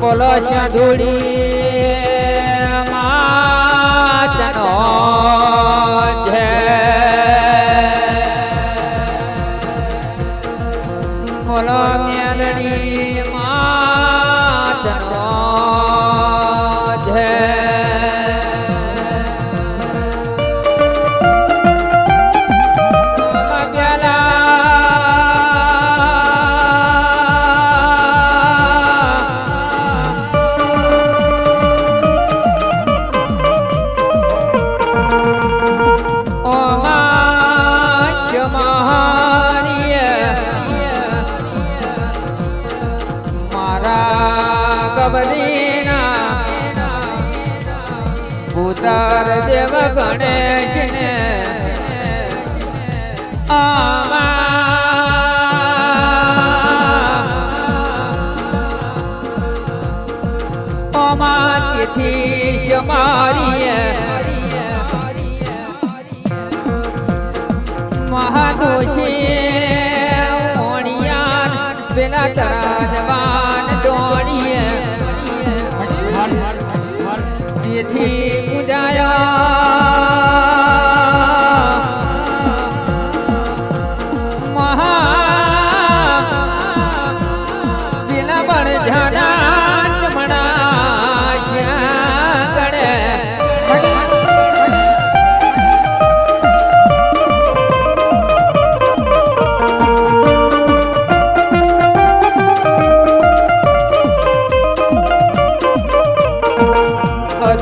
બોલો શાઢુડી માતનો જય બોલો મેલડી માતનો જય ઉતાર દેવ ગણેશ ને અમાથી મારીએ મહાદોષી ઓણિયાન પેલા તરાજવાન દોડીએ તેથી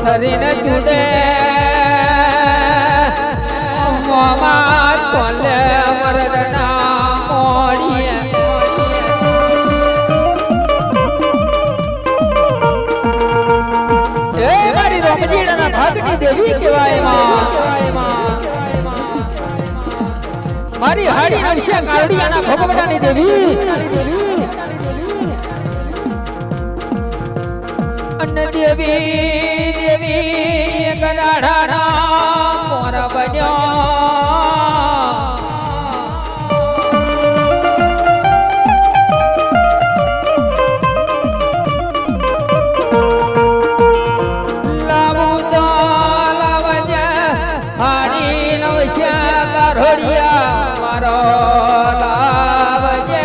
શરીર જુડે મોમાં કોલે વરદના મોડીએ એ મારી રોમજીડાના ભાગની દેવી કહેવાય મારી હાડી નરસિંહ કારડિયાના ભગવડાની દેવી અન્ન દેવી દેવી ગડાઢાના મોર બન્યો લાવું તો લાવજે હાડી નવશ્યા કારડિયા મારો લાવજે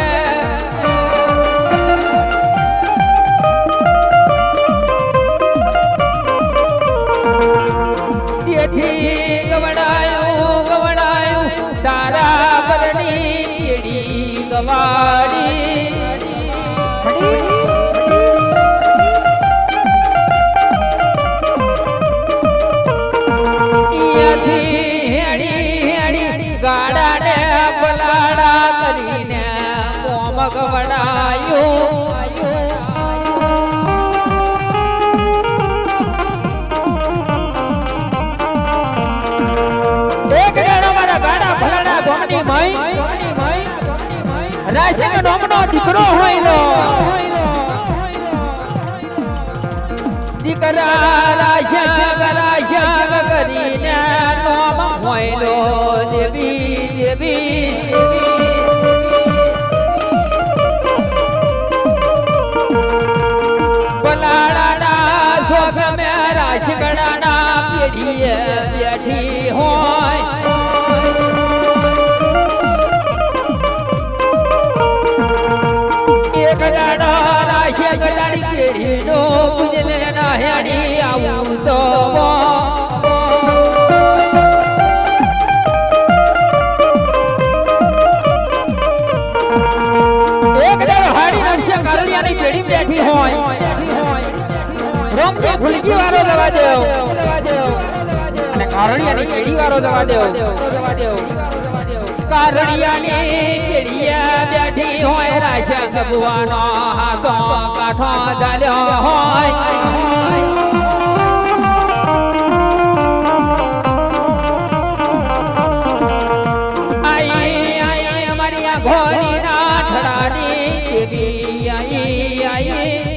ગવડાયું તારા પરની કેડી ગવાડી ગાડાને પલાડા કરીને કોમ ગવડાયું રાશિક નોમનો દીકરો હોય દીકરા રાશિક કરીને નોમ હોય દેવી દેવી પલાડાના શોખ મે રાશિકડાના પેઢીએ બેઠી હોય ગડાડી કેડી નો પૂજલે ના હેડી આવું તો એક દર હાડી નરસિંહ કારડિયાની પેઢી બેઠી હોય રોમજી ફુલકી વાળો દવા દેવ અને કારડિયાની પેઢી વાળો દવા દેવ કારડિયાની કેડિયા બેઠી હોય રાશા સબવાનો હાસો કાઠો ચાલ્યો હોય આઈ આઈ અમારી આ ઘોડી ના ઠડાની દેવી આઈ આઈ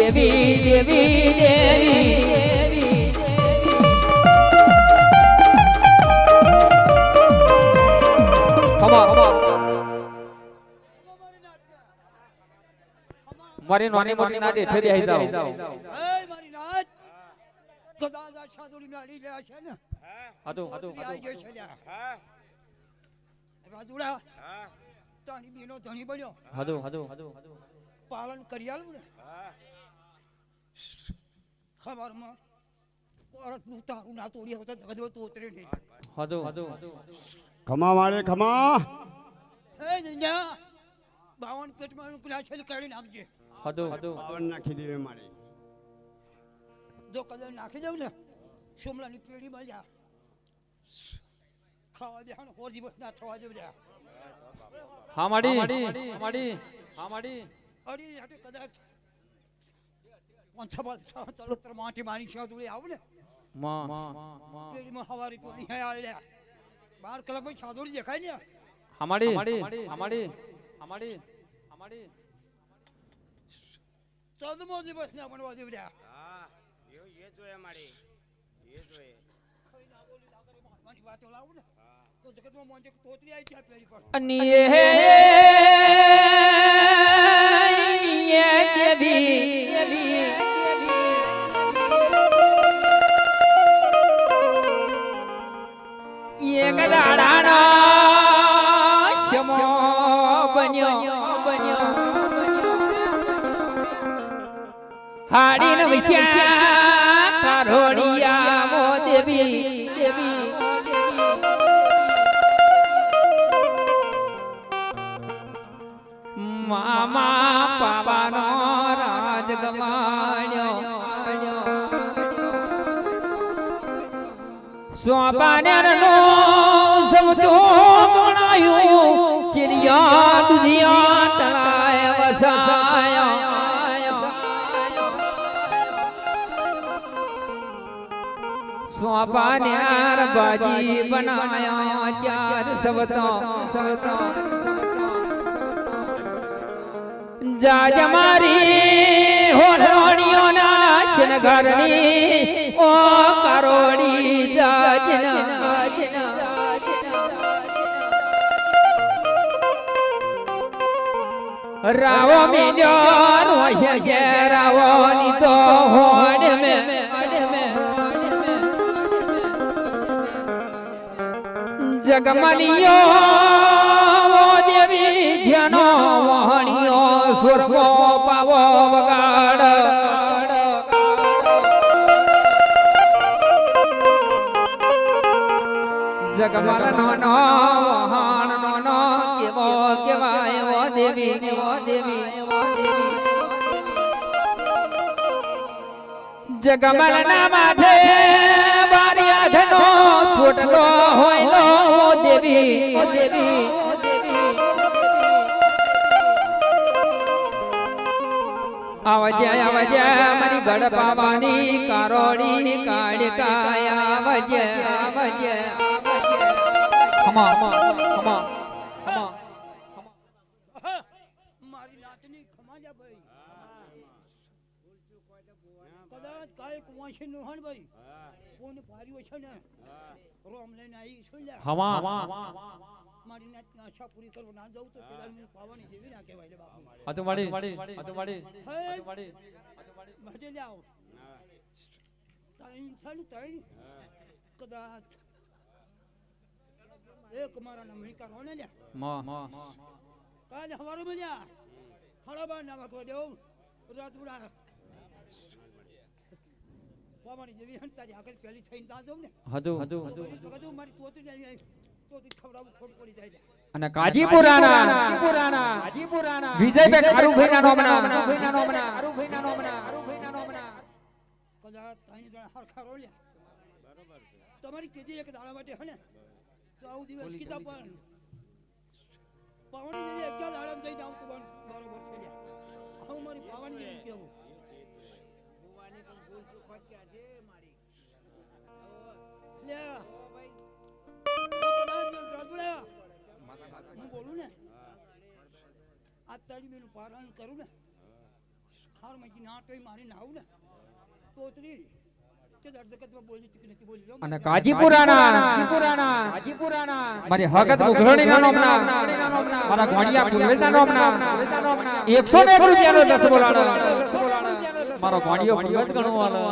દેવી દેવી દેવી મારી નાની મોટી નાટી ઠરી આવી જાવ એ મારી નાચ કદાચ આ સાદુડી મેળી ગયા છે ને હતું આઈ ગઈ છે લ્યા રાજુડા તારી બીનો ધણી બન્યો હતું પાલન કરી આલું ને ખબરમાં કોરટનું તારું ના તોડી આવતા જગતમાં તો ઉતરે નહીં હતું ખમા મારે ખમા હે જંજા 52 પેટમાં ઉકળા છે કાઢી નાખજે હતું પાવન નાખી દેવે મારે જો કદાચ નાખી દઉં ને સોમલાની પેઢી માં જા ખાવા દે હા હોર દિવસ ના થવા દેવ જા હા માડી અડી હાટે કદાચ પંચબલ તલોત્ર માટી મારી છે જોડે આવ ને પેઢીમાં હવારી પાણી હે આલ્યા 12 કલાકમાં છાદોડી દેખાય ને અમાડી ચૌદમો દિવસ ના બનવા દેવ જા એ જોઈએ મારી એ જોઈએ મારી વાતો લાવું ને તો જગતમાં મોંજે તોતરી આવી છે પેઢી પર અનિયે દેવી એક દાડાનો શમો બન્યો હાડીને વિશ્યા કારોડિયા મો દેવી મામા પાવાનો રાજ ગમાણ્યો સોપાનેરનો સમતો ગણાયું ચિરિયા દુધિયા તળાય વસાયા સોપાનેર બાજી બનાયા ચાર સવતો જાજ મારી હોરણીઓ ના ચનઘરની ઓ કરોડી જાજના રાવો મિલ્યો રોષ જે રાવો લીધો હોડ મે જગમલિયો દેવી જેનો વહણીયો સુરમો પાવો વગાડ જગમલ નો વહાણ નો કેવો કેવાય ઓ દેવી જગમલ ના માથે બારિયા ધનો છોટલો હોયલો ઓ દેવી આવજે મારી ગઢ પાવાની કારોડી કાળકાય આવજે ખમા મારી નાતની ખમાજા ભાઈ કદાચ કાય કુવાશે નોહણ ભાઈ કોને ભાર્યો છે ને રોમ લઈને આવી છું લે મારી નાતની આશા પૂરી કરવા ના જાઉં તો પેલા હું પાવાની જેવી ના કહેવાય લે બાપુ હતું માડી ભજે લે આવ તાઈ કદાચ એક મારા નમણી કરો ને લે કાલે હવારે મળ્યા હળબા ના વાગવા દેવ રાતુડા પાવાની જેવી હંતારી આગળ પેલી થઈને તા દઉં ને હતું મારી તોતી ને આવી તોતી ખવડાવું ખોટ પડી જાય અને કાજીપુરાના વિજયભાઈ કારુભાઈ ના નોમના કદાચ તાઈ જણા હરખા રોલ્યા બરોબર તમારી કીધી એક દાડા માટે હે ને 14 દિવસ કીધા પણ પાવણી જેવી એક દાડામાં જઈને આવતું બરોબર છે લ્યા હું મારી પાવણી જેવી કેવું ભુવાની પણ ભૂલ ચૂક હોત કે આજે મારી લ્યા હું બોલું ને આ તાળી મેનું પારણ કરું ને ખાર માંથી નાટોય મારી નાવું ને તોતરી કેદાર જગતમાં બોલી ચૂકી નથી બોલી લો અને કાજીપુરાના મારી હગત મુઘરણીના નામના મારા ઘોડિયા પુરવેદના નામના 101 રૂપિયાનો દસ બોલાણો મારો ઘોડિયો પુરવેદ ગણવાનો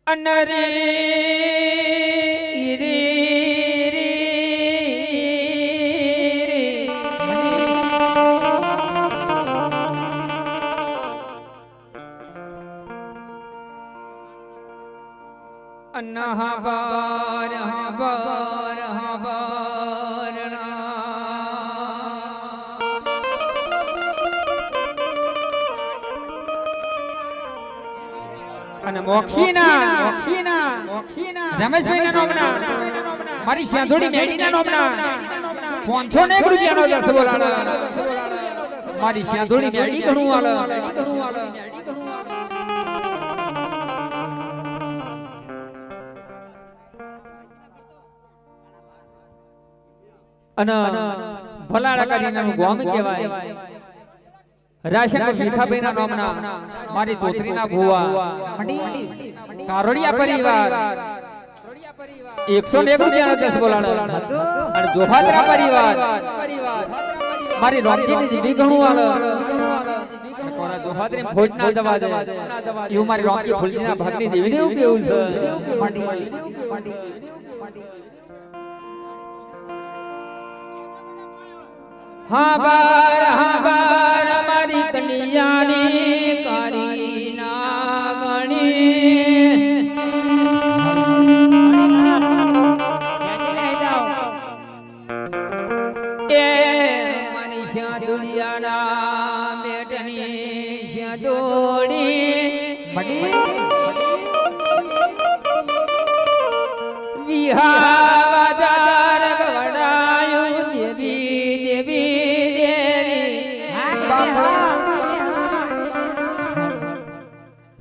અનરે રે અનહબાર હબાર હબારના અને મોક્ષીના રમેશભાઈના નામના મારી સાંધોડી મેડીના નામના 501 રૂપિયાનો દસ બોલાણો મારી સાંધોડી મેડી ઘણું વાલો અને ભલાડા કરીને ગોમ કહેવાય રાશન ભીખાભાઈના નામના મારી તોતરીના ભુવા કારોડિયા પરિવાર 101 રૂપિયાનો દસ બોલાણો અને જોફાત્રા પરિવાર મારી રોમજીની દીદી ઘણું વાલો કોના જોફાત્રી ફોજ ના દવા દે એવું મારી રોમજી ફૂલજીના ભાગની દેવીને એવું કેવું છે હા બાર મારી કન્યાની કારી ના ગણી એ મારી શાદુડિયાના બેટની શાદોડી વિહાવાદાર ગવડાયું દેવી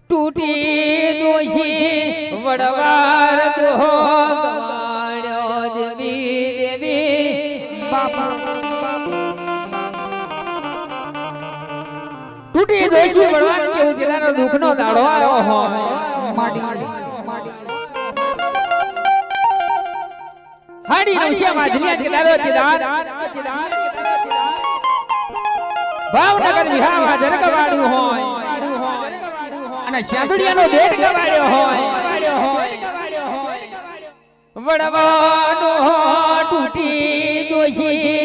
ટૂટી દોષી વડવાર દોહો ગગાડ્યો દેવી ટૂટી દોષી વડવાર કેવું દિલાનો દુઃખનો દાડો આવ્યો હોય હાડી નવશિયા માજલિયા કેદારો ચિદાર ભાવનગર વિહારમાં જરગવાડ્યું હોય અને શાંદુડિયાનો બેટ ગવાડ્યો હોય વડવાનો તૂટી દોષી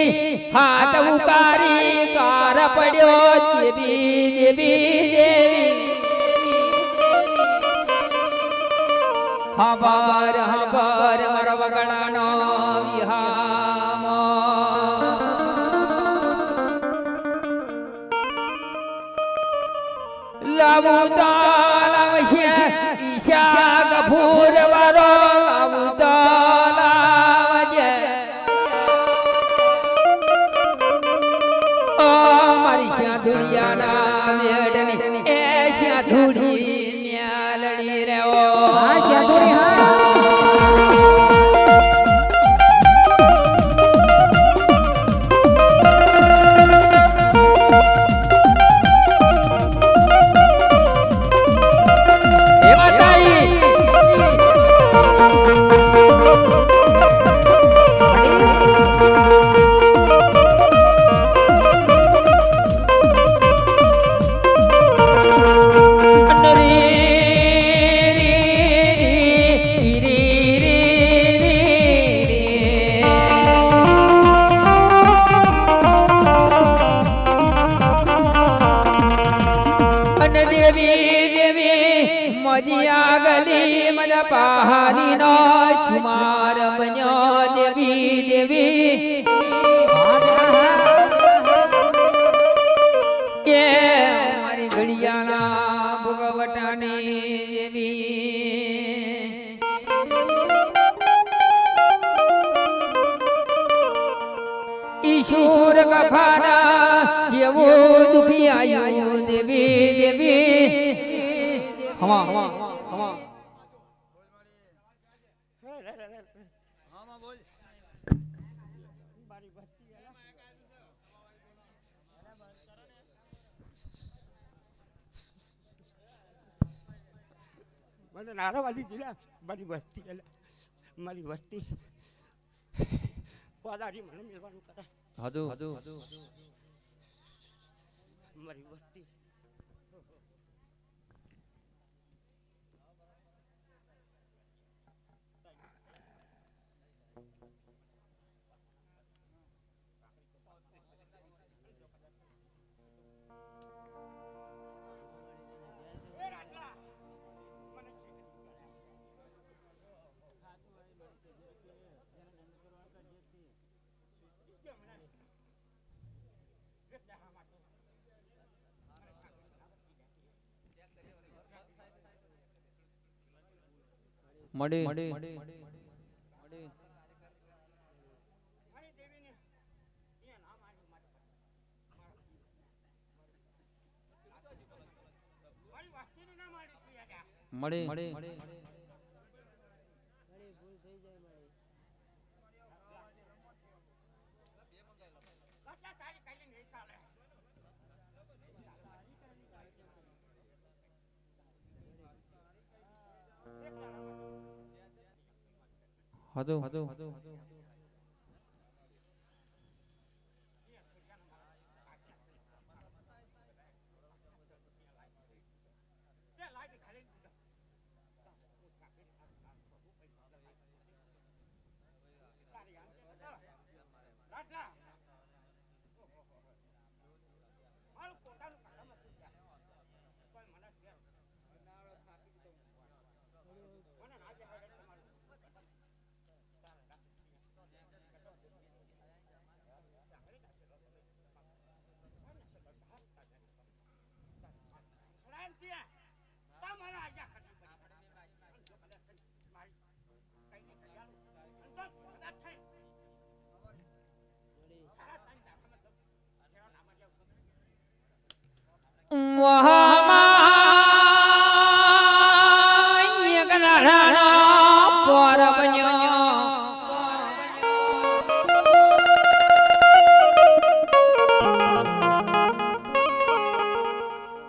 હાથ ઉકારી કાર પડ્યો દેવી હબાર મારા વગડાનો વિહામો લાવુતાલાવશે ઈશા ગફૂર વારો લાવુતાલાવજે ઓ મારી શાદુડિયાના વેડની એ શાદુડી મ્યાલડી રે ઓ હા શાદુડી હા મોજિયા ગલી મન પહાડી નો કુમાર બન્યો દેવી કે મારી ઘડિયાળા ભોગવટાની દેવી ઈશ્વર કફાના જેવો દુખી આયો દેવી હવા બોલ મને નારાવાદી જિલ્લા મારી વસ્તી એટલે મારી વસ્તી પોદારી મને મેળવાનું કરે મારી વસ્તી મળી હતું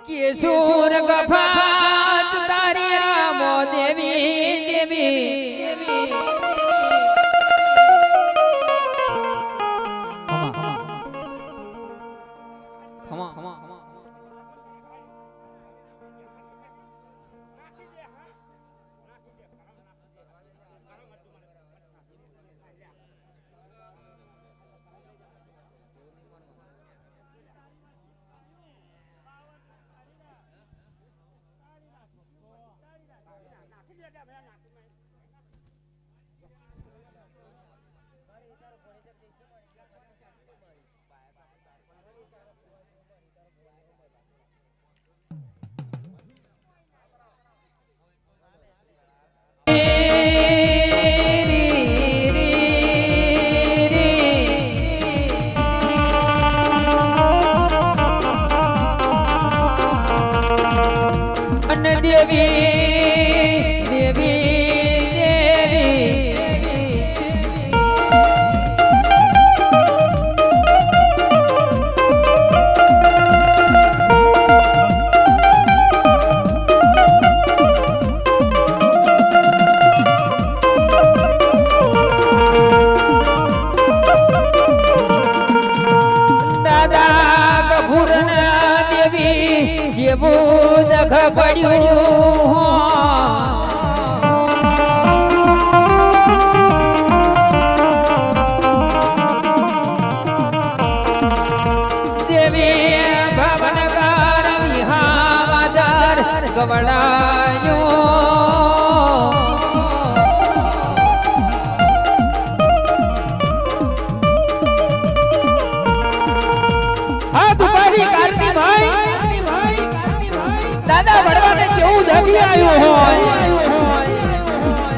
કેશુર ગફાત તારી રામો દેવી દેવી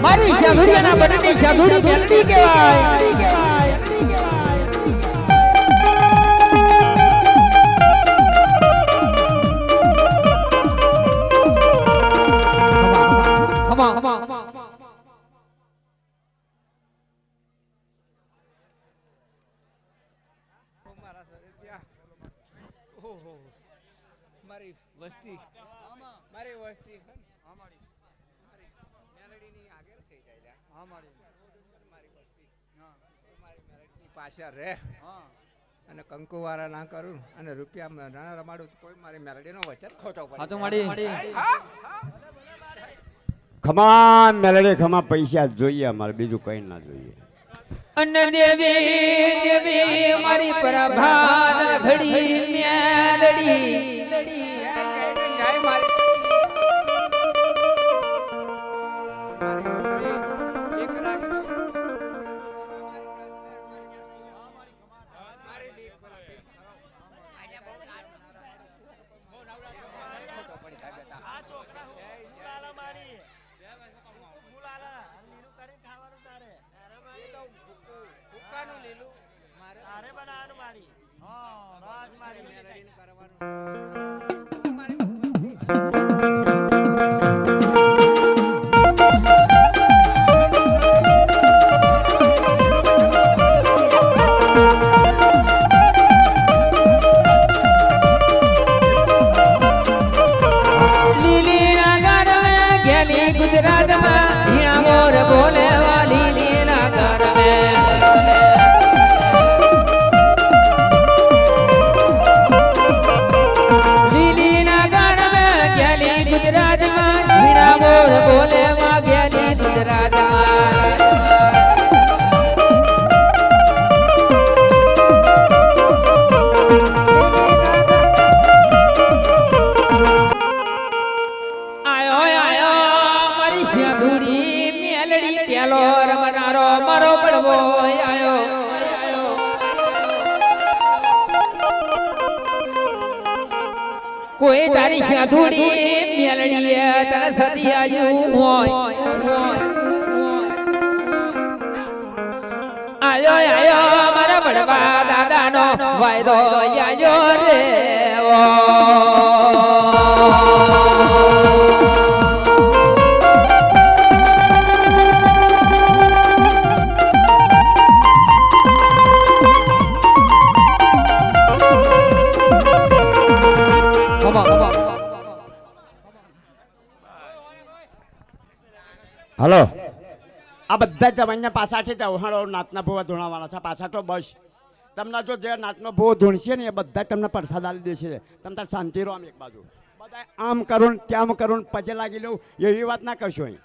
મારી શાધુડિયાના બનની શાધુડી મેલડી કહેવાય મારી વસ્તી મારી વસ્તી થઈ જાય લ્યા. હા મારી મારી વસ્તી હા મારી મેરેજની પાછળ રહે હા અને કંકુવાળા ના કરું અને રૂપિયા ના રમાડું તો કોઈ મારી મેલડીનો વચન ખોટો પડે. હા તો મળી ખમા મેલડે ખમા પૈસા જ જોઈએ અમારે બીજું કઈ ના જોઈએ. અન્ન દેવી દેવી મારી પ્રભાત ઘડી મેલડી જય મારી વસ્તી એક રાખજો. મારી દીક રાખી. આને બહુ ખોટો પડી જાય બેટા. આ છોકરા મુલાલા મારી મુલાલા લીલું કરીને ખાવાનું તારે એ તો ભૂકાનું લીલું મારે તારે બનાવવાનું મારી હા બસ મારી મેલડીનું કરવાનું. મારી વસ્તી લીલી નગર में गेली गुजरात में हीरा मोर बोले वाली लीला नगर में લીલી નગર में गेली गुजरात में हीरा मोर बोले वा गेली गुजरात में આયો આયો મારી શ્યાધુડી મેલડી પેલો રમનારો મારો બળવો આયો કોઈ તારી શ્યાધુડી મેલડી તને સદી આવ્યું હોય આયો આયો મારા બળવા દાદાનો વાયદો આયો રે ઓ હલો આ બધા જમાઈને પાછાથી ચૌહાણો નાતના ભૂવા ધૂણાવાના છે પાછા તો બસ તમને જો જે નાતનો ભૂવો ધૂણશે ને એ બધા તમને પ્રસાદ આલી દેશે. તમે તાર શાંતિ રહો આમ એક બાજુ બધા આમ કરું ને તેમ કરું ને પજે લાગી લઉં એવી વાત ના કરશો અહીં.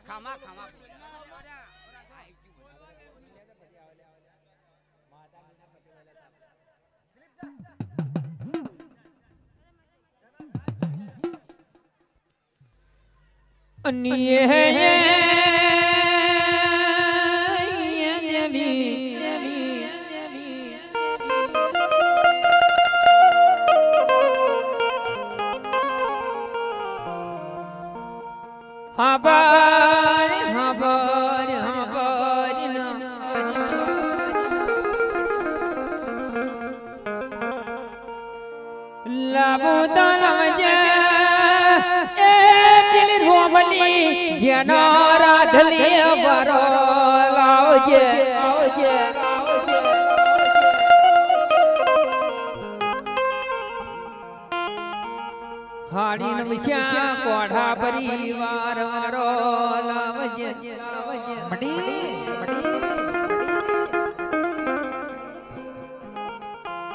ખામા ખામા હાબર હાબર હાબર લાબુ તલવજે એ પેલી રોમલી જેનો રાધલી વરો લાવજે હાડી નમસ્યા કોઢા પરિવાર વારો લાવજે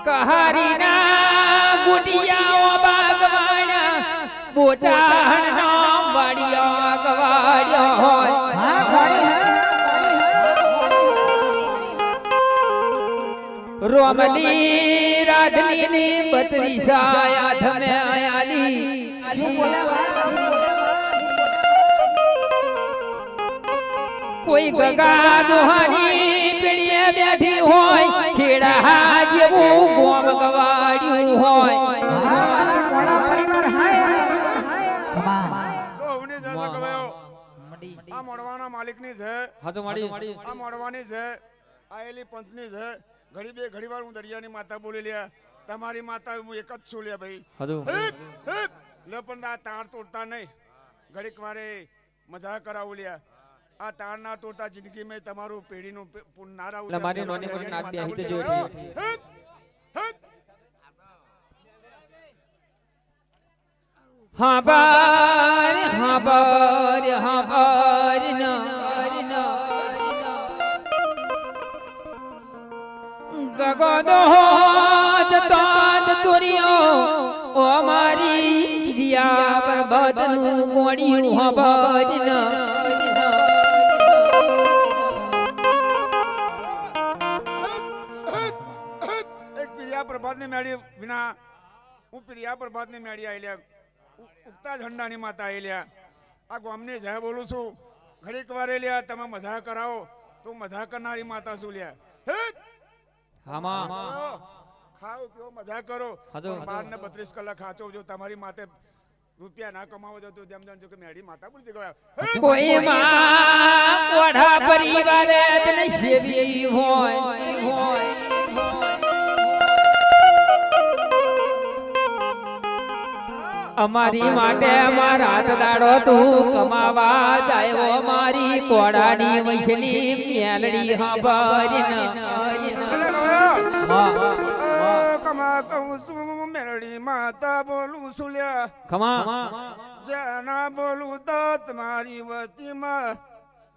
કહારી ના ગુડિયાઓ બાગવાડા બોચાણ નો વાડિયો ગવાડ્યો હોય રોમલી રાધલી ની બત્રી સાયા ધમે આલી કોઈ ગગા દોહાની પીડીએ બેઠી હોય ખેડા જેવું ગોમ ગવાડ્યું હોય આ મોડવાના માલિકની છે હા તો મળી આ મોડવાની છે આયેલી પંચની છે ઘડી બે ઘડી વાર હું દરિયાની માતા બોલી લ્યા તમારી માતા હું એક જ છું લ્યા ભાઈ હજુ હિપ, હિપ. લે પણ આ તાર તોડતા નહીં ઘડીક વારે મજા કરાવું લ્યા આ તાર ના તોડતા જિંદગી મેં તમારું પેઢીનું પૂન ના રાવું એટલે મારી નોની મોટી નાત બે હિતે જોઈ હાબર હાબર હાબર ગગો જતો ચોરીઓ ઓ મારી દિયા બરબાદ નું ગોળિયું હાબર એક પીડિયા પ્રભાતની મેળી વિના હું પીડિયા પ્રભાતની મેળી આવેલ્યા ઉગતા ઝંડાની માતા આવેલ્યા આ ગામની જય બોલું છું ઘડીક વારે લ્યા તમે મજા કરાવો તો મજા કરનારી માતા શું લ્યા હામાં ખાઓ પીઓ મજા કરો હાજો. 12 ને 32 કલાક ખાચો જો તમારી માતે રૂપિયા ના કમાવો તો જેમ જાણજો કે મેળી માતા બોલતી ગયા કોઈ માં કોઢા પરિવારે તને સેવી હોય અમારી માટે અમારા હાથ દાડો તું કમાવા જાય મારી કોડાની મછલી મેલડી કમા કહું છું મેળી માતા બોલું છું લ્યા ખમા જેના બોલું તો તમારી વતીમાં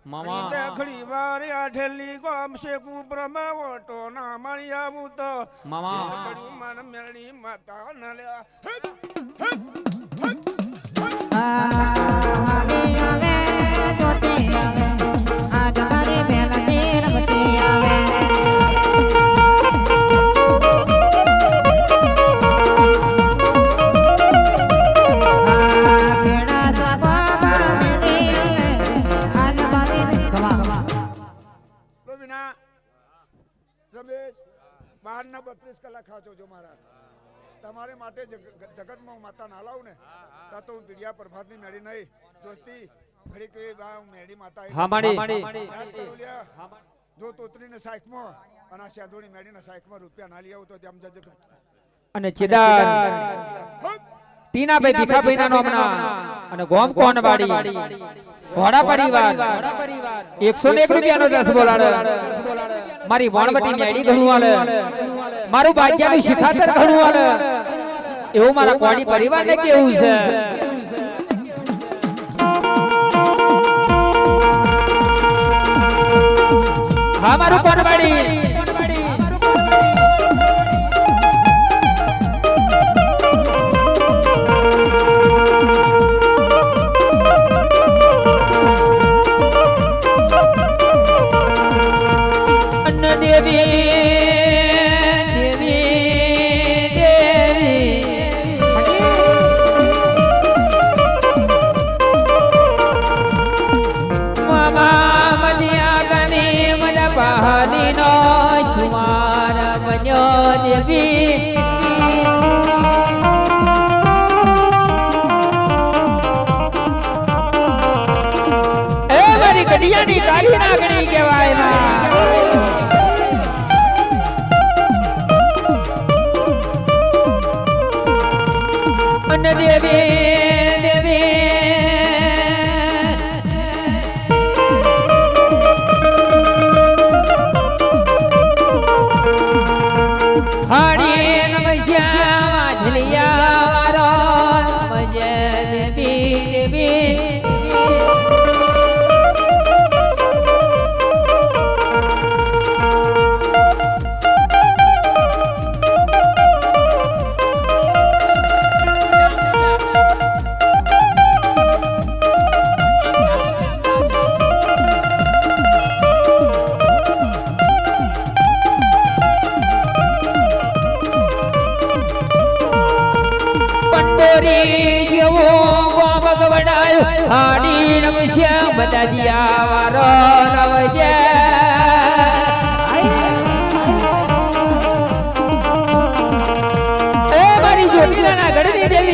મામા ઘડી વાર આઠેલી ગામ શેકું પ્રમાવો તો ના મારી આવું તો મામા ઘડી મન મેળી માતા ન લ્યા રમેશ 12 ના 32 કલાક ખાચો જો મારા તમારે માટે જગતમાં હું માતા ના લાવું ને તો હું પીડિયા પ્રભાતની મેળી નહીં દોસ્તી ઘડી કે મેળી માતા હા માડી જો તોતરીને સાઈકમાં અને આ શેદોની મેળીને સાઈકમાં રૂપિયા ના લઈ આવું તો તેમ જજે અને ચિદાર ટીનાભાઈ ભીખાભાઈ ના નામના અને ગોમ કોનવાડી ઘોડા પરિવાર 101 રૂપિયાનો 10 બોલાડે મારી વણવટી મેડી ઘણું આલે મારું બાજ્યાનું શિખાતર ઘણું આલે એવું મારા કોડી પરિવારને કેવું છે હા મારું કોનવાડી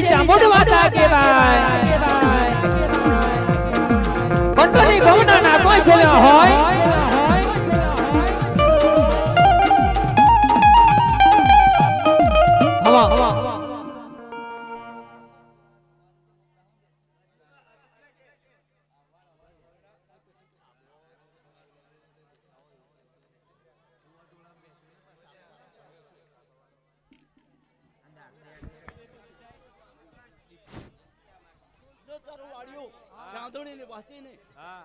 ચામુંડ માતા કેવાય કંટોની ગૌના નાકો છે હોય હવા ચાંદોડીની વાસી નહીં હા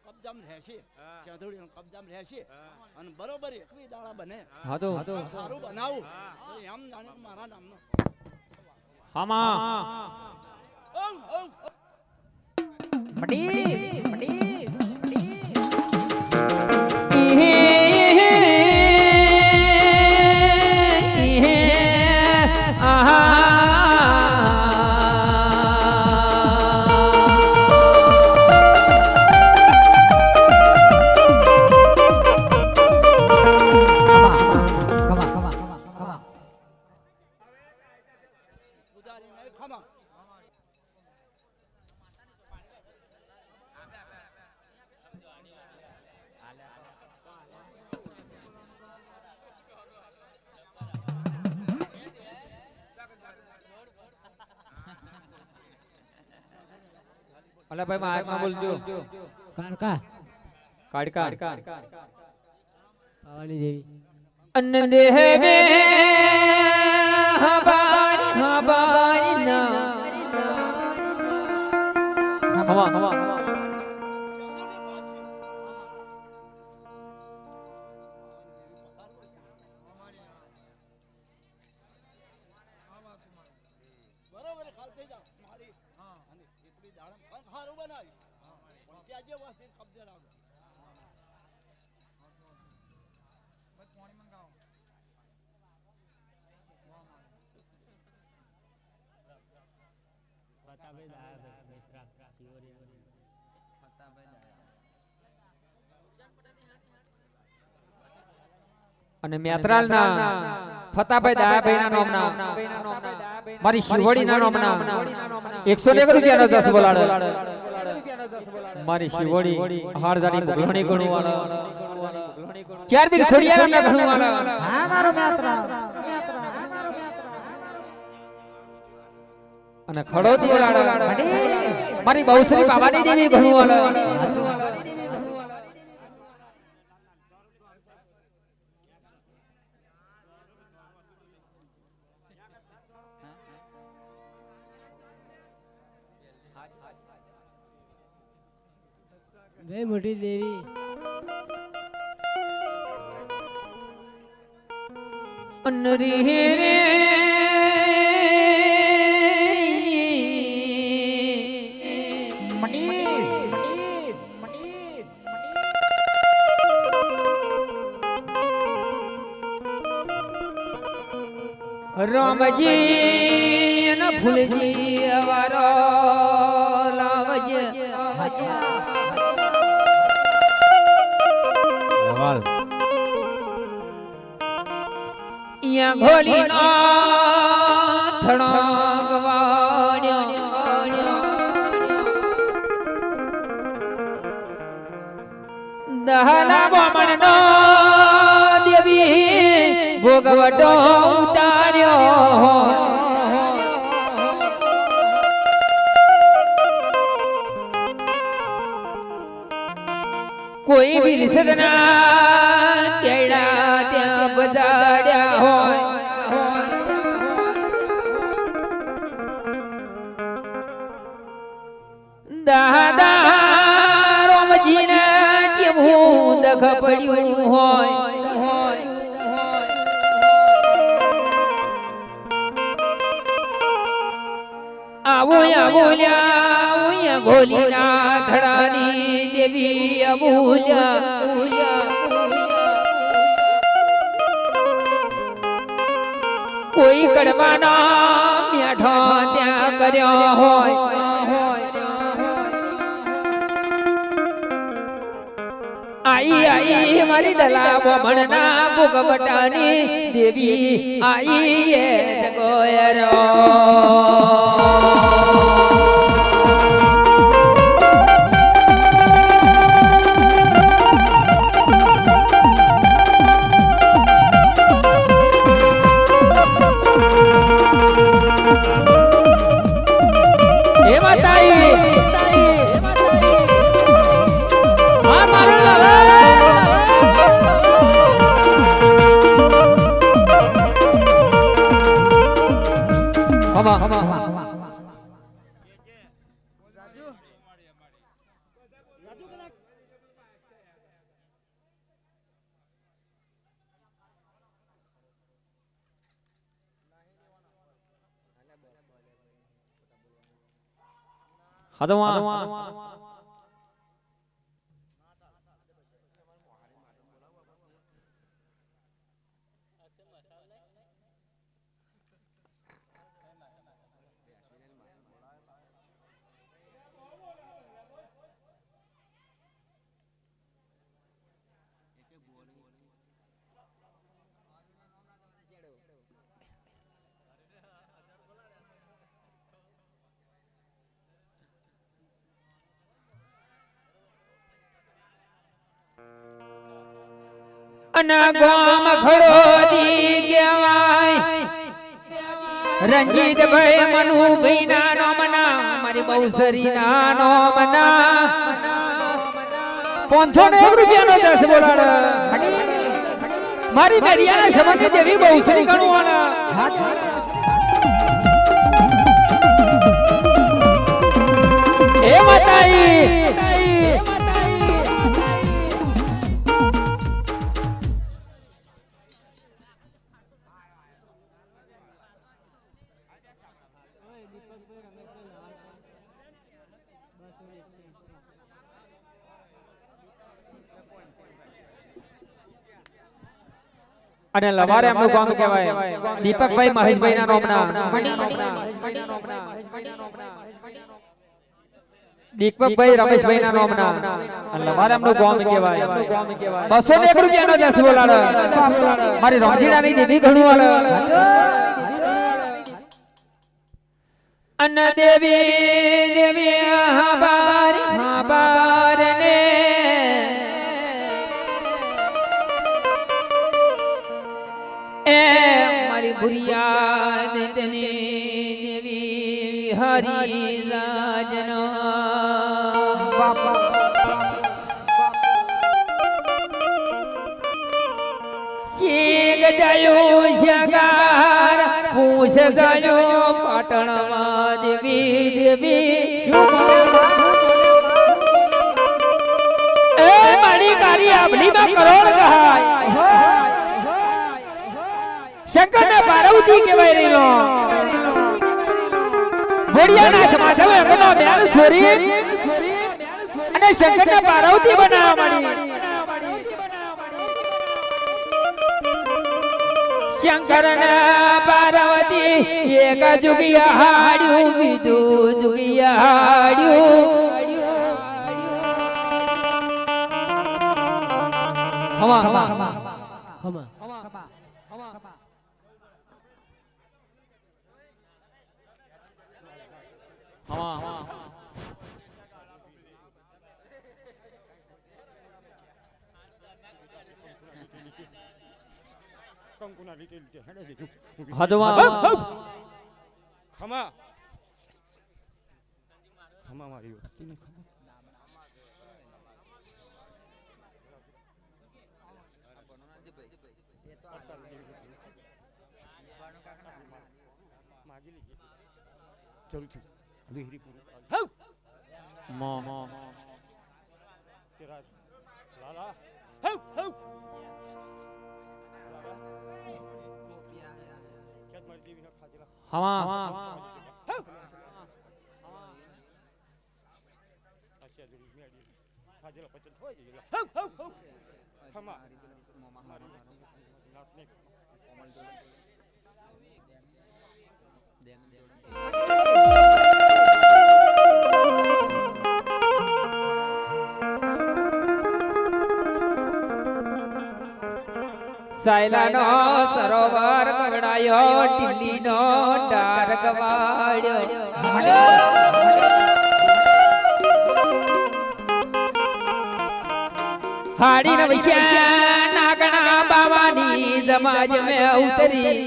કબજામાં રહેશે હા. ચાંદોડીનો કબજામાં રહેશે હા. અને બરોબર એકવી દાડા બને હા તો સારું બનાવું હા. તો એમ જાણે કે મારા નામનો હામાં ઓમ, ઓમ, ઓમ. પૂજારીને ખમા અલા ભાઈ માં બોલજો કારકા કાડકા ભવાની દેવી અન્ન દેવે હબારી ના હવા બરોબર ખાલતે જા મારી અને એકલી દાડમ પણ ખારું બનાવીશ પણ ત્યાં જે વાસી કબજે રાખો અને મેત્રાલ ના ફતાભાઈ દાયાભાઈ ના નામના મારી શિવડી ના નામના 101 રૂપિયાનો 10 બોલાડે મારી શિવડી હારદાની ઘણી ઘણું વાળા ચાર બી ખોડિયા ના ઘણું વાળા હા મારો મિત્ર અને ખડોથી બોલાડે મારી બહુશ્રી બાવાની દેવી ઘણું વાળા જય મોટી દેવી અનરી રે રામજી ન ફૂલજી અવારો લાવજે યા ઘોલી નો થણો ગવાડ્યો દહલા બોમણ નો દેવી ભોગવટો ઉતાર્યો કોઈ બી રિસદના તેડા ત્યાં બધાડ્યા હોય દાદા રોમજીને કેવું દખ પડ્યું હોય આવું ગોલીના ધડાની દેવી અમૂલ્યા કોઈ કડવાના મીઠો ત્યાં કર્યો હોય આઈ મારી દલા બોમણના ભોગવટાની દેવી આઈ એ ગોયરો હદવા અના ગોમ ખડો દી કહેવાય રંજીત ભાઈ મનુ ભાઈ ના નોમના મારી બહુ સરી ના નોમના 501 રૂપિયાનો દસ બોલાડ મારી મેરિયાના શબ્દ દેવી બહુ સરી ગણવાના એ માતાઈ અને લવારે એમનું ગામ કહેવાય દીપકભાઈ મહેશભાઈ ના નોમના દીપકભાઈ રમેશભાઈ ના નોમના અને લવારે એમનું ગામ કહેવાય 201 રૂપિયાનો દસ બોલાડ મારી રોંજીડાની દેવી ઘણું વાળ અન દેવી દેવી હાબાર ને મારી ભુરિયાદ તને દેવી હરી રાજનો શીખ ગયો શગાર પૂછ ગયો પાટણમાં દેવી દેવી એ મારી કારી આબલીમાં કરોડ કહાય શંકર ને પાર્વતી કહેવાય રહ્યો ભોળિયાનાથ માધવ એમનો બેન સોરી અને શંકર ને પાર્વતી બનાવવા માંડી શંકર ને પાર્વતી એક જુગિયા હાડ્યું બીજું જુગિયા હાડ્યું હમા હમા હમા હદવા ખમા ખમા મારી વસ્તીને ખમા ચલું છું દેહરી પૂરું મો મો કેરા લાલા હઉ હઉ હવા સાયલાનો સરોવર ગવડાયો ટીલીનો ડાર ગવાડ્યો હાડી નવશ્યા નાગણા બાવાની સમાજ મે ઉતરી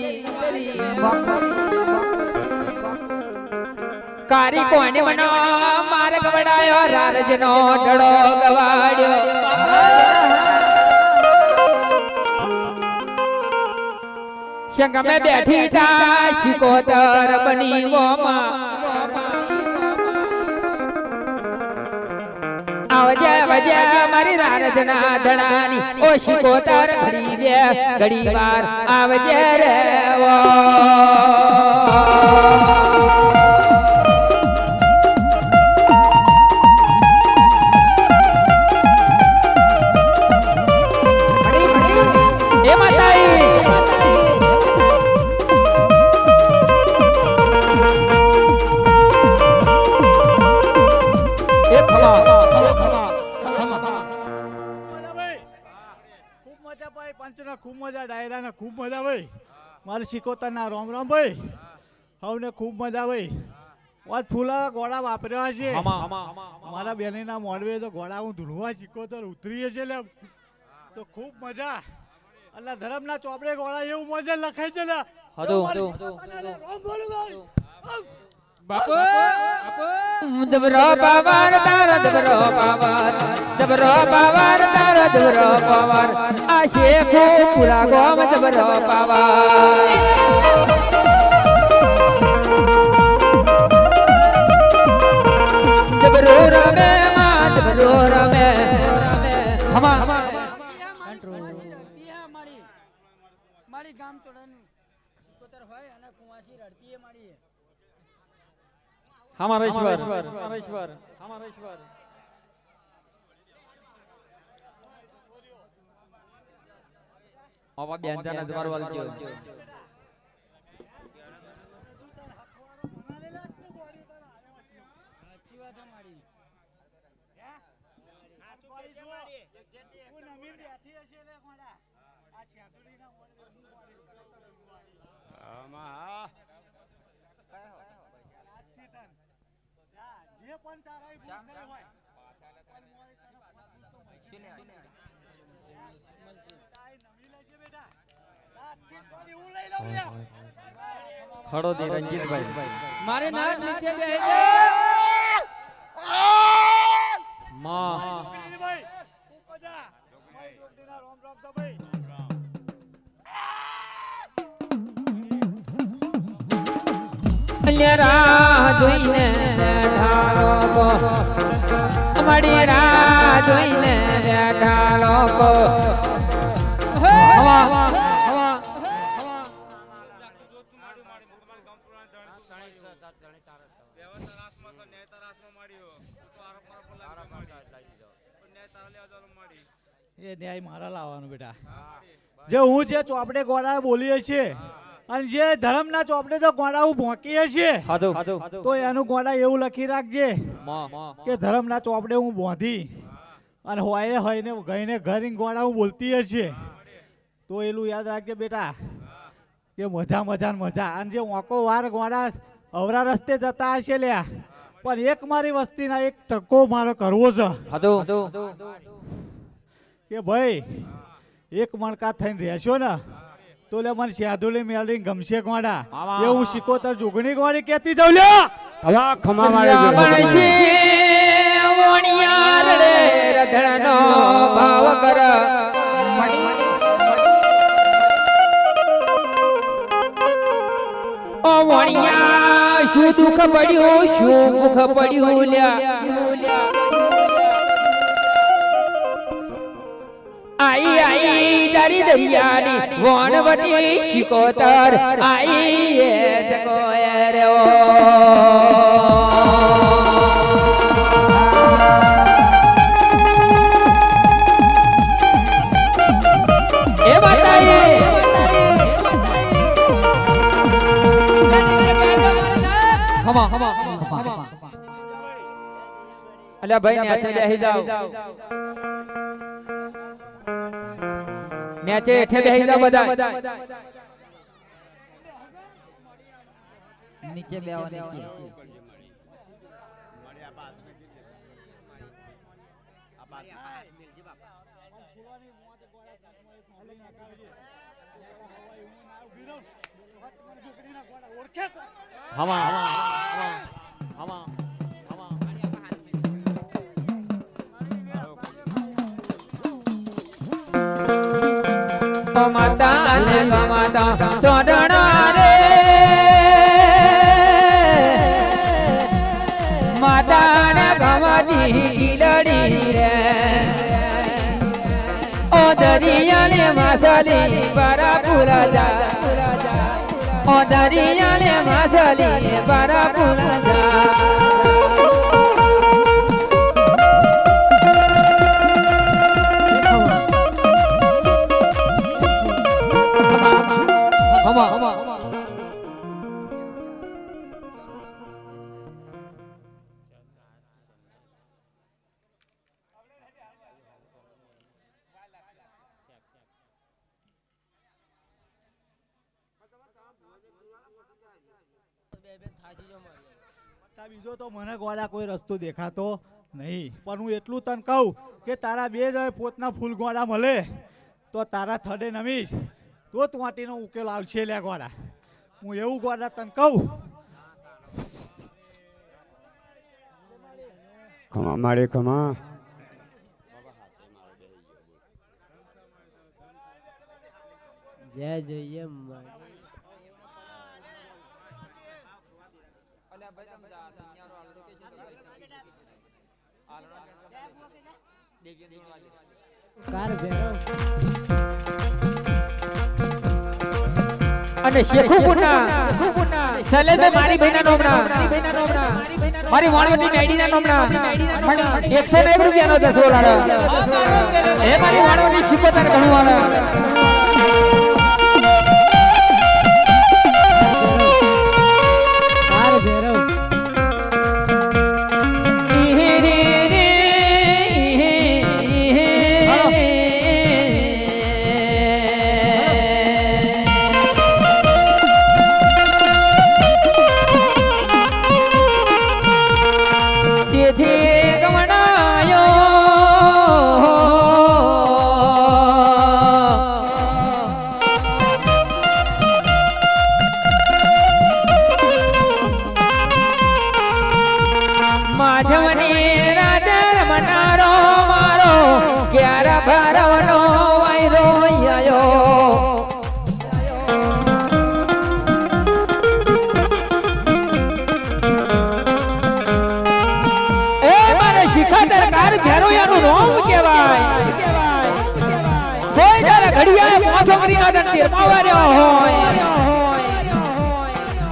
કારી કોને મનો માર ગવડાયો રારજનો ડળો ગવાડ્યો સંગ में बैठी था शिकोतर बनी वो माँ आवजे वजे मारी रारजना धड़ानी ओ शिकोतर घड़ी वे घड़ी बार आवजे रे वो મારે શીખોતરના રામ રામ ભાઈ હવને ખૂબ મજા ભાઈ વાત ફૂલા ગોળા વાપર્યા છે મારા બેનીના મોડવે તો ગોળા હું ધૂળવા શીખોતર ઉતરીએ છે લે તો ખૂબ મજા અલ્લા ધરમના ચોપડે ગોળા એવું મજા લખાય છે ને રામ બોલું ભાઈ બાપુ દબરો પાવાર તારા દબરો પાવાર તારા દબરો પાવાર આ શેખો પૂરા ગોમ દબરો પાવાર દબરો રમે માં દબરો રમે હમા મારી ગામ તોડાનું કોતર હોય અને કુવાસી રડતીએ મારી हमारा ईश्वर अब बेंजाना द्वार वाल क्यों अच्छी बात है मारी જે પણ તારા હોય खड़ो दे रंजीत भाई मारे नाथ नीचे बैठ जा मां ભાઈ ખૂબ મજા મારી જોગડીના રામ રામ તો ભાઈ રાહ જોઈને બેઠા લોકો અમારી રાહ જોઈને બેઠા લોકો એ ન્યાય મારા લાવવાનું બેટા જે હું જે ચોપડે ગોળા બોલીએ છીએ અને જે ધર્મના ચોપડે તો ગોળા હું ભોંકીએ છીએ તો એનું ગોળા એવું લખી રાખજે કે ધર્મના ચોપડે હું બોંધી અને હોય હોયને ગઈને ઘર ગોળા હું બોલતી છીએ તો એલું યાદ રાખજે બેટા કે મજા મજા ને મજા અને જે ઓકો વાર ગોળા અવરા રસ્તે જતા હશે લ્યા પણ એક મારી વસ્તીના એક ટકો મારો કરવો છે કે ભાઈ એક મણકા થઈને રહેશો ને તો લે મને સાધુલી મેળવી ગમશે ગોડા એ હું શીખોતર જુગણી ગોળી કેતી દઉં લ્યો હવે ખમા મારે રધણનો ભાવ કર ઓ વણિયા શું દુઃખ પડ્યું શું મુખ પડ્યું લ્યા आई आई दरी दरियानी वनवटी शिकोतर आई ये जगो रे ओ ए बताइए हमा अल्लाह भाई ने अच्छा बेही जाओ नीचे हेठे बेही जाओ બધા નીચે બેહો નીચે હવા માતા ને ગમાતા ચોડણા રે માતા ને ગમાતી ગીલડી રે ઓ દરિયા ને માછલી બરા પુરા જા ઓ દરિયા ને માછલી બરા પુરા જા બીજો તો મને ગોળા કોઈ રસ્તો દેખાતો નહીં, પણ હું એટલું તને કહું કે તારા બે જ પોતના ફૂલ ગોળા મળે તો તારા થડે નમીશ તો વાટીનો ઉકેલ આવશે લે ગોળા. હું એવું ગોળા તને કહું. ખમા મારે ખમા. જય જોઈએ કાર ભેરો અને શેખુપુરના સલેલભાઈ મારી બહેના નોમના મારી વાણવતી મેડીના નોમના 109 રૂપિયાનો દસો લાડો હે મારી વાણવતી શિકોતર ઘણું વાળા કાર ભેરો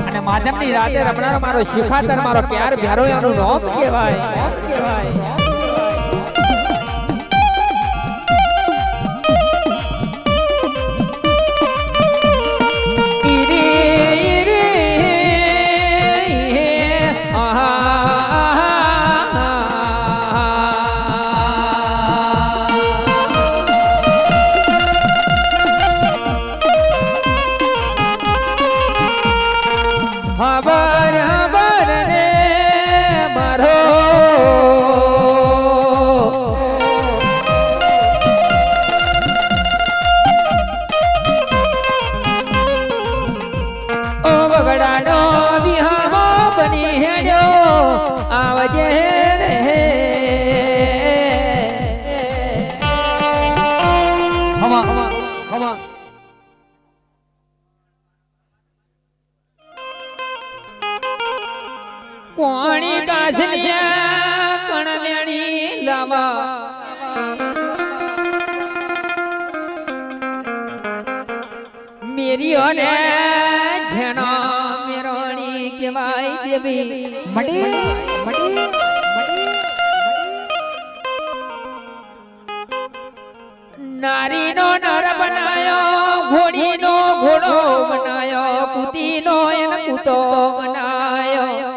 અને માધવની રાતે રમનારો મારો શિખાતર મારો પ્યાર ભ્યારો એનું નામ કહેવાય. કોણી કાસલિયા કણમેણી લાવા મેરી ઓને જેનો મેરોણી કહેવાય દેવી મડી મડી નારીનો નર બનાયો ઘોડીનો ઘોડો બનાયો કૂતીનો એને કૂતો બનાયો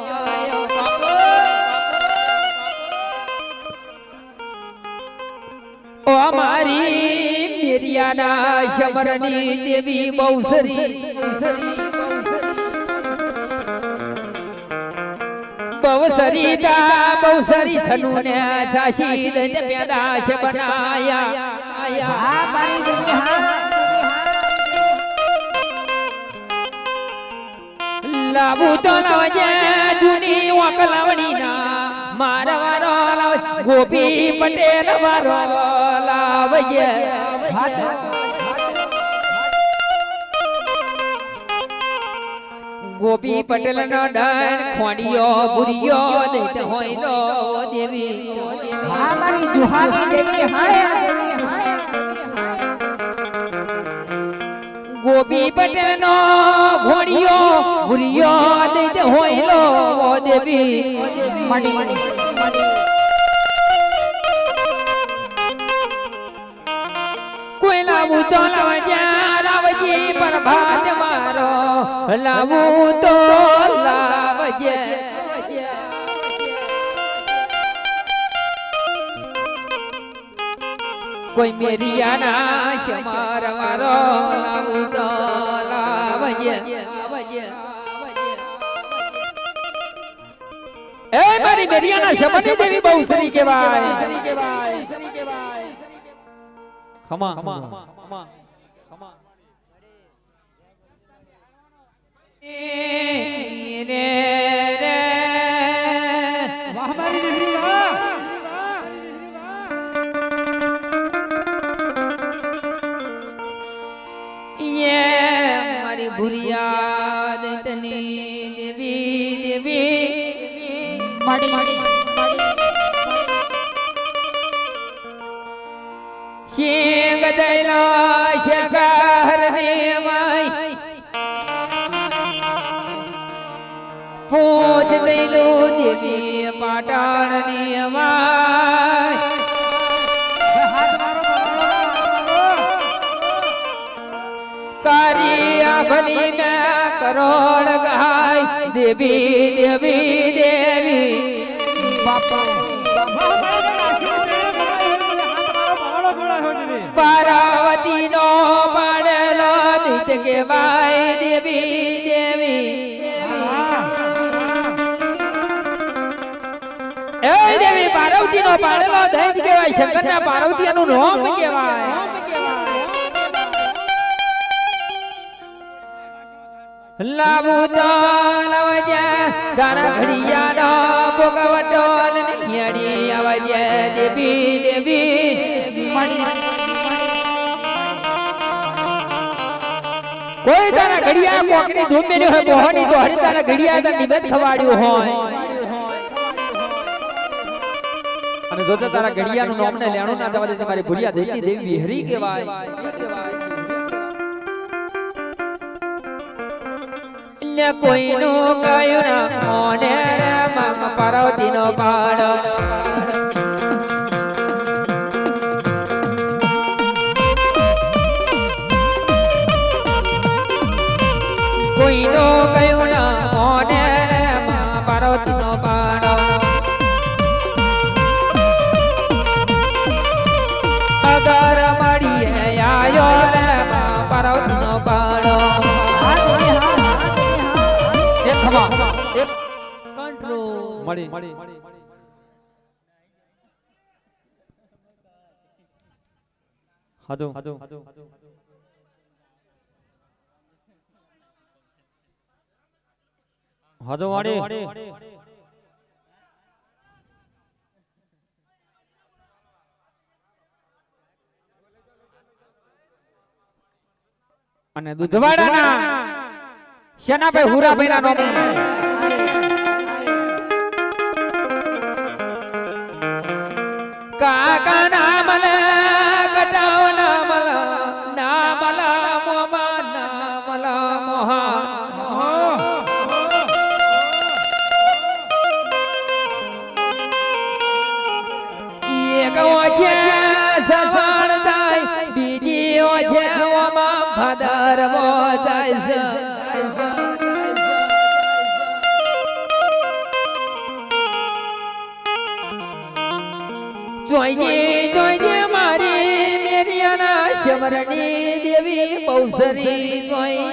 ઓ મારી મેરિયાના શમરની દેવી બહુસરી બહુસરી તા બહુસરી છનુને છાશી દંત પેદાશ બનાયા આ મારી દેવી લાબુ તો લાવજે જૂની ઓકલાવડી ના મારવારો લાવ ગોપી પટેલ વારો લાવજે ગોપી પટેલ નો ડન ખોડિયો બુરિયો દેત હોય નો દેવી આ મારી દુહાની દેવી હાય ગોપી પટેલ નો ઘોડિયો બુરિયો દેત હોય નો દેવી મડી કોઈ લાવું તો લાવજે પ્રભાત મારો લાવું તો લાવજે કોઈ મેરિયાના શમાર વારો લાવું તો લાવજે એ મારી બેરિયાના શબની દેવી બહુ સરી કહેવાય ખમા વાહ મારી દીકરી વાહ મારી ભુરિયા દૈતની દેવી દેવી શિંગ દૈલો શંકર દેવાય પૂછ દૈલો દેવી પાટણ દેવાય કારિયા ભલી મેં કરોડ ગાય દેવી દેવી દેવી પાર્વતી નો પાડેલો દીત કેવાય દેવી દેવી એ દેવી પાર્વતી નો પાડેલો દૈત કેવાય શંકર ના પાર્વતી નું નામ કેવાય લાબુ તો લવજે તારા ઘડિયાનો ભોગવટો નિયડી આવજે દેવી દેવી કોઈ તારા ઘડિયા કોકની ધૂમ મેલ્યો હોય મોહની તો હરી તારા ઘડિયા તો નિવેદ ખવાડ્યું હોય અને જો તારા ઘડિયાનું નામ ને લેણું ના દવા દે તમારી ભુરિયા દેવી દેવી હરી કહેવાય કોઈનું કયું ના મોને મમ પાર્વતી નો પાડો કોઈનું કયું ના મોને મમ પાર્વતી નો પાડો અગર મળીએ આયો રે મમ પાર્વતી નો પાડો અને દૂધવાડાના શેનાભાઈ હુરાભાઈ ના નામ કાકા નામલ કટાવ નામલ નામલ મોમા નામલ મોહા એક ઓછે સફળ થાય બીજી ઓછે ઓમાં ભાદરવો જાય છે જોઈજે મારી મેરિયાના શમરણી દેવી બહુસરી જોઈ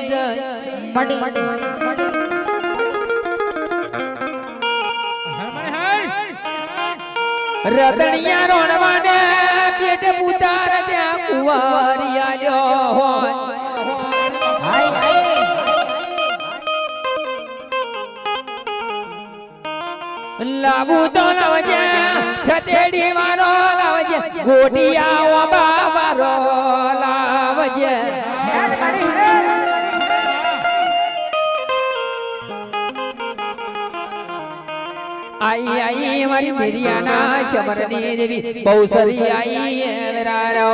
રતણિયા રોણવાને પેટ પુતાર ત્યાં કુંવારી આલ્યો હોય લાબુ તો લાવજે છતેડી વાળો લાવજે ગોટિયા બાવારો લાવજે આઈ આઈ મારી મેરિયાના શમરની દેવી બહુ સરી આઈ વેરારો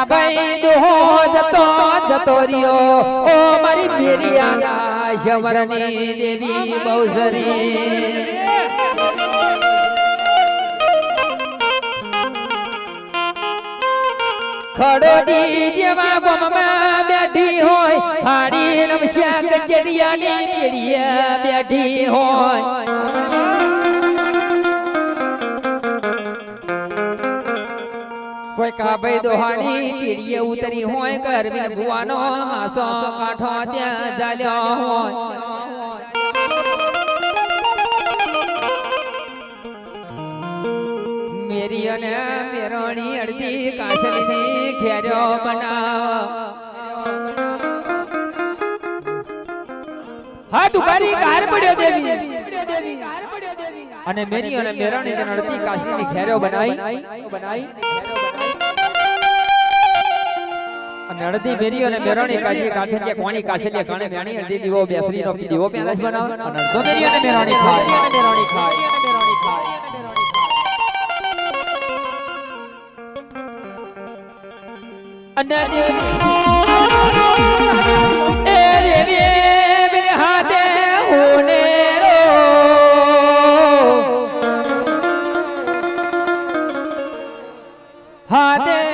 કાભાઈ દોહો જતો જતો રહ્યો ઓ મારી મેરિયા શવરની દેવી બહુસરી ખડોડી જેવા ગોમમાં બેઠી હોય હાડી રમશ્યા કચરિયાની પેઢીએ બેઠી હોય કોઈ કાભાઈ દોહાની પેઢીએ ઉતરી હોય કરવી ભુવાનો હાસો કાઠો ત્યાં ચાલ્યો હોય મેરી અને મેરણી અડધી કાસલીની ખેર્યો બનાવ હા દુકારી કાર પડ્યો દેવી અને મેરી અને મેરણી તેને અડધી કાસલીની ખેર્યો બનાવી અને અડધી મેરી અને મેરણી કાજી કાઠે કે કોણી કાસલીએ કાણે મેણી અડધી દીવો બેસરી નો દીવો પેલા જ બનાવ અને અડધો મેરી અને મેરણી ખાય અને